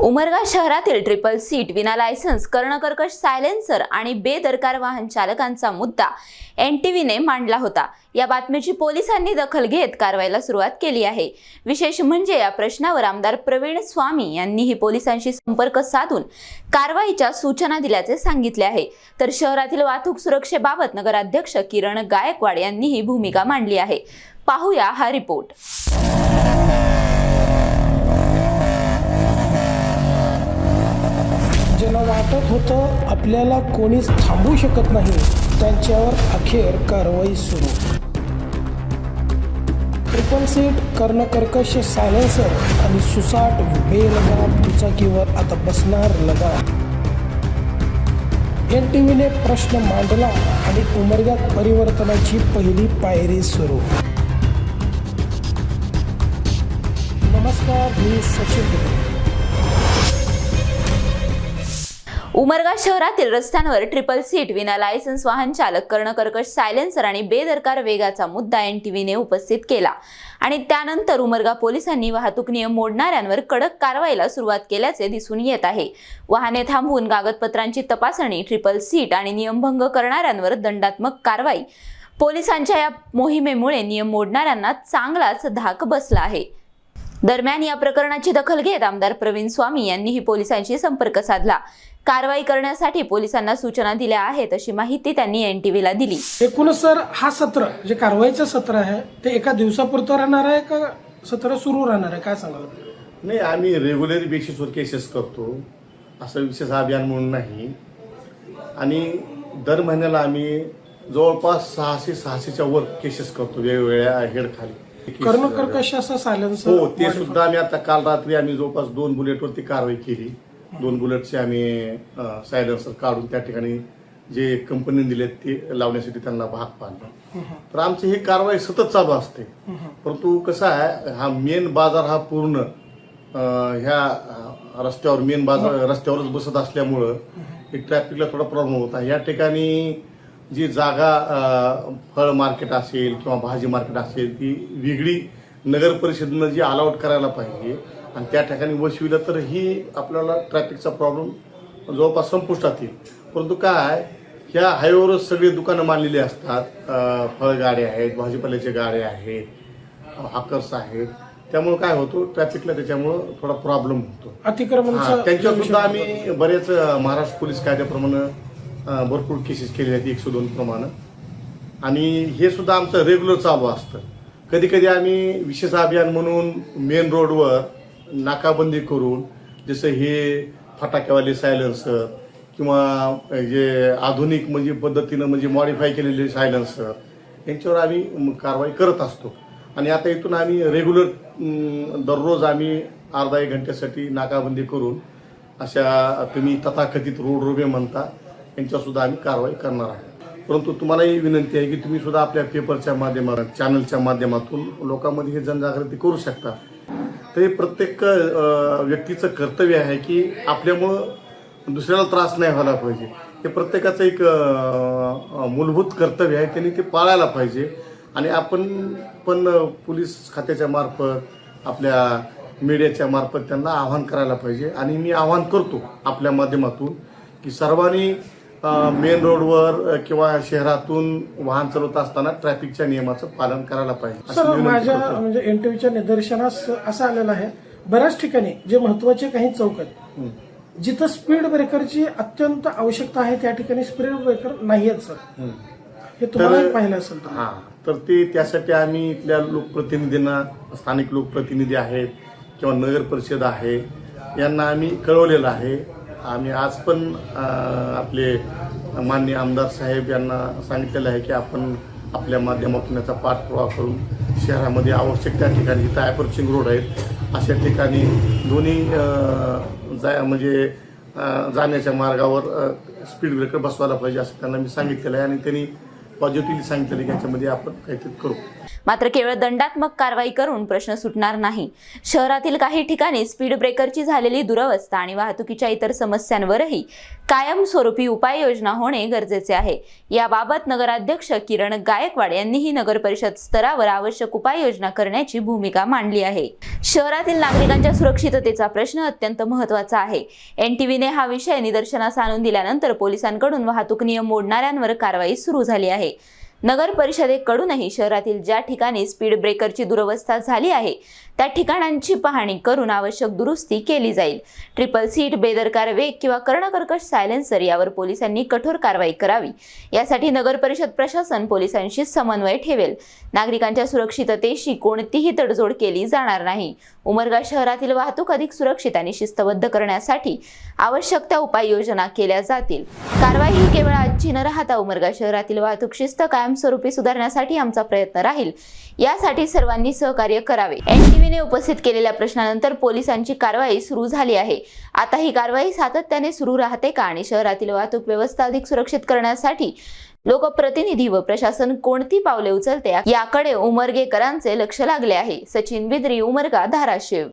उमरगा शहरातील triple seat विना licence कर्णकर्कश silencer आणि बेदरकार वाहन चालकांचा मुद्दा एनटीव्हीने मांडला होता। या बातमीची पोलिसांनी दखल घेत कारवाईला सुरुवात केली आहे। विशेष म्हणजे या प्रश्नावर आमदार प्रवीण स्वामी यांनीही पोलिसांशी संपर्क साधून कारवाईच्या सूचना दिल्याचे सांगितले आहे। तर शहरातील वाहतूक सुरक्षेबाबत नगराध्यक्ष किरण गायकवाड यांनीही भूमिका मांडली आहे। पाहूया हा रिपोर्ट। ज्यांना वाटत होतं आपल्याला कोणीच थांबवू शकत नाही, त्यांच्यावर अखेर कारवाई सुरू। ट्रिपल सीट कर्णकर्कश सायलेन्सर आणि सुसाट बेलगाम दुचाकीवर आता बसणार लगाम। एनटीव्हीने प्रश्न मांडला आणि उमरग्यात परिवर्तनाची पहिली पायरी सुरू। नमस्कार, मी सचिन। उमरगा शहरातील रस्त्यांवर ट्रिपल सीट विना लायसन्स वाहन चालक कर्णकर्कश सायलेन्सर आणि बेदरकार वेगाचा मुद्दा एनटीव्हीने उपस्थित केला आणि त्यानंतर उमरगा पोलिसांनी वाहतूक नियम मोडणाऱ्यांवर कडक कारवाईला सुरुवात केल्याचे दिसून येत आहे। वाहने थांबवून कागदपत्रांची तपासणी, ट्रिपल सीट आणि नियमभंग करणाऱ्यांवर दंडात्मक कारवाई। पोलिसांच्या या मोहिमेमुळे नियम मोडणाऱ्यांना चांगलाच धाक बसला आहे। दरम्यान या प्रकरणाची दखल घेत आमदार प्रवीण स्वामी यांनीही पोलिसांशी संपर्क साधला। कारवाई करण्यासाठी पोलिसांना सूचना दिल्या आहेत अशी माहिती त्यांनी एनटीव्हीला दिली। एकूणच सर, हा सत्र जे कारवाईचं सत्र आहे ते एका दिवसापुरतं राहणार आहे का सत्र सुरू राहणार आहे, काय सांगाल? नाही, आम्ही रेग्युलर बेसिसवर केसेस करतो, असं विशेष अभियान म्हणून नाही। आणि दर महिन्याला आम्ही जवळपास 600च्या वर केसेस करतो वेगवेगळ्या हेडखाली। कर्णकर्कश असा सायलेन्सर, हो, ते सुद्धा आम्ही आता काल रात्री आम्ही जवळपास 2 बुलेटवरती कारवाई केली। 2 बुलेटचे आम्ही सायलेन्सर काढून त्या ठिकाणी जे कंपनीने दिले ते लावण्यासाठी त्यांना भाग पाडलं। तर आमची ही कारवाई सतत चालू असते। परंतु कसं आहे, हा मेन बाजार हा पूर्ण ह्या रस्त्यावर मेन बाजार रस्त्यावरच बसत असल्यामुळं ट्रॅफिकला थोडा प्रॉब्लेम होता। या ठिकाणी जी जागा फळ मार्केट असेल किंवा भाजी मार्केट असेल ती वेगळी नगर परिषदेनं जी अलाउट करायला पाहिजे आणि त्या ठिकाणी वसविलं तर ही आपल्याला ट्रॅफिकचा प्रॉब्लेम जवळपास संपुष्टात येईल। परंतु काय, ह्या हायवेवरच सगळी दुकानं मानलेली असतात, फळगाड्या आहेत, भाजीपाल्याच्या गाड्या आहेत, हॉकर्स आहेत, त्यामुळे काय होतो ट्रॅफिकला त्याच्यामुळं थोडा प्रॉब्लेम होतो। अतिक्रमण त्यांच्यावर सुद्धा आम्ही बरेच महाराष्ट्र पोलीस कायद्याप्रमाणे भरपूर केसेस केले आहेत 102 प्रमाणे। आणि हे सुद्धा आमचं रेग्युलर चालू असतं। कधी कधी आम्ही विशेष अभियान म्हणून मेन रोडवर नाकाबंदी करून, जसं हे फटाक्यावाले सायलेन्सर किंवा जे आधुनिक म्हणजे पद्धतीनं म्हणजे मॉडिफाय केलेले सायलेन्सर, यांच्यावर आम्ही कारवाई करत असतो। आणि आता इथून आम्ही रेग्युलर दररोज आम्ही अर्धा 1 घंट्यासाठी नाकाबंदी करून अशा तुम्ही तथाकथित रोड रोबे म्हणता यांच्यावर सुद्धा आम्ही कारवाई करणार आहे। परंतु तुम्हालाही विनंती आहे की तुम्ही सुद्धा आपल्या पेपरच्या माध्यमातून, चॅनलच्या माध्यमातून लोकांमध्ये हे जनजागृती करू शकता। तर प्रत्येक व्यक्तीचं कर्तव्य आहे की आपल्यामुळं दुसऱ्याला त्रास नाही व्हायला पाहिजे। हे प्रत्येकाचं एक मूलभूत कर्तव्य आहे, त्यांनी ते पाळायला पाहिजे। आणि आपण पण पोलीस खात्याच्या मार्फत, आपल्या मीडियाच्या मार्फत त्यांना आवाहन करायला पाहिजे। आणि मी आवाहन करतो आपल्या माध्यमातून की सर्वांनी मेन रोडवर किंवा शहरातून वाहन चालवत असताना ट्रॅफिकच्या नियमाचं पालन करायला पाहिजे। सर, माझ्या म्हणजे एनटीव्हीच्या निदर्शनास असं आलेलं आहे, बऱ्याच ठिकाणी जे महत्वाचे काही चौक आहेत जिथं स्पीड ब्रेकरची अत्यंत आवश्यकता आहे त्या ठिकाणी स्पीड ब्रेकर नाही आहेत सर, हे तुम्हाला पाहिलं असेल तर। तर ते त्यासाठी आम्ही इथल्या लोकप्रतिनिधींना, स्थानिक लोकप्रतिनिधी आहेत किंवा नगर परिषद आहे, यांना आम्ही कळवलेलं आहे। आम्ही आज पण आपले माननीय आमदार साहेब यांना सांगितलेलं आहे की आपण आपल्या माध्यमातून याचा पाठपुरावा करून शहरामध्ये आवश्यक त्या ठिकाणी जिथं अप्रोचिंग रोड आहेत अशा ठिकाणी दोन्ही म्हणजे जाण्याच्या मार्गावर स्पीड ब्रेकर बसवायला पाहिजे असं त्यांना मी सांगितलेलं आहे। आणि त्यांनी पॉझिटिव्हली सांगितलं की याच्यामध्ये आपण काहीतरी करू. मात्र केवळ दंडात्मक कारवाई करून प्रश्न सुटणार नाही. शहरातील काही ठिकाणी स्पीड ब्रेकरची झालेली दुरवस्था आणि वाहतुकीच्या इतर समस्यांवरही कायमस्वरूपी उपाययोजना होणे गरजेचे आहे. याबाबत नगराध्यक्ष किरण गायकवाड यांनीही नगर परिषद स्तरावर आवश्यक उपाययोजना करण्याची भूमिका मांडली आहे. शहरातील नागरिकांच्या सुरक्षिततेचा प्रश्न अत्यंत महत्त्वाचा आहे. NTVने हा विषय निदर्शनास आणून दिल्यानंतर पोलिसांकडून वाहतूक नियम मोडणाऱ्यांवर कारवाई सुरू झाली आहे. नगर परिषदेकडूनही शहरातील ज्या ठिकाणी स्पीड ब्रेकरची दुरवस्था झाली आहे त्या ठिकाणांची पाहणी करून आवश्यक दुरुस्ती केली जाईल. ट्रिपल सीट, बेदरकार वेग किंवा कर्णकर्कश सायलेन्सर यावर पोलिसांनी कठोर कारवाई करावी. यासाठी नगर परिषद प्रशासन पोलिसांशी समन्वय ठेवेल. नागरिकांच्या सुरक्षिततेशी कोणतीही तडजोड केली जाणार नाही. उमरगा शहरातील वाहतूक अधिक सुरक्षित आणि शिस्तबद्ध करण्यासाठी आवश्यक त्या उपाययोजना केल्या जातील. कारवाई ही केवळ आजची न राहता उमरगा शहरातील वाहतूक शिस्त कायमस्वरूपी सुधारण्यासाठी आमचा प्रयत्न राहील. यासाठी सर्वांनी सहकार्य करावे. NTVने उपस्थित केलेल्या प्रश्नानंतर पोलिसांची कारवाई सुरू झाली आहे. आता ही कारवाई सातत्याने सुरू राहते का आणि शहरातील वाहतूक व्यवस्था अधिक सुरक्षित करण्यासाठी लोकप्रतिनिधी व प्रशासन कोणती पावले उचलते याकडे उमरगेकरांचे लक्ष लागले आहे. सचिन बिद्री, उमरगा, धाराशिव.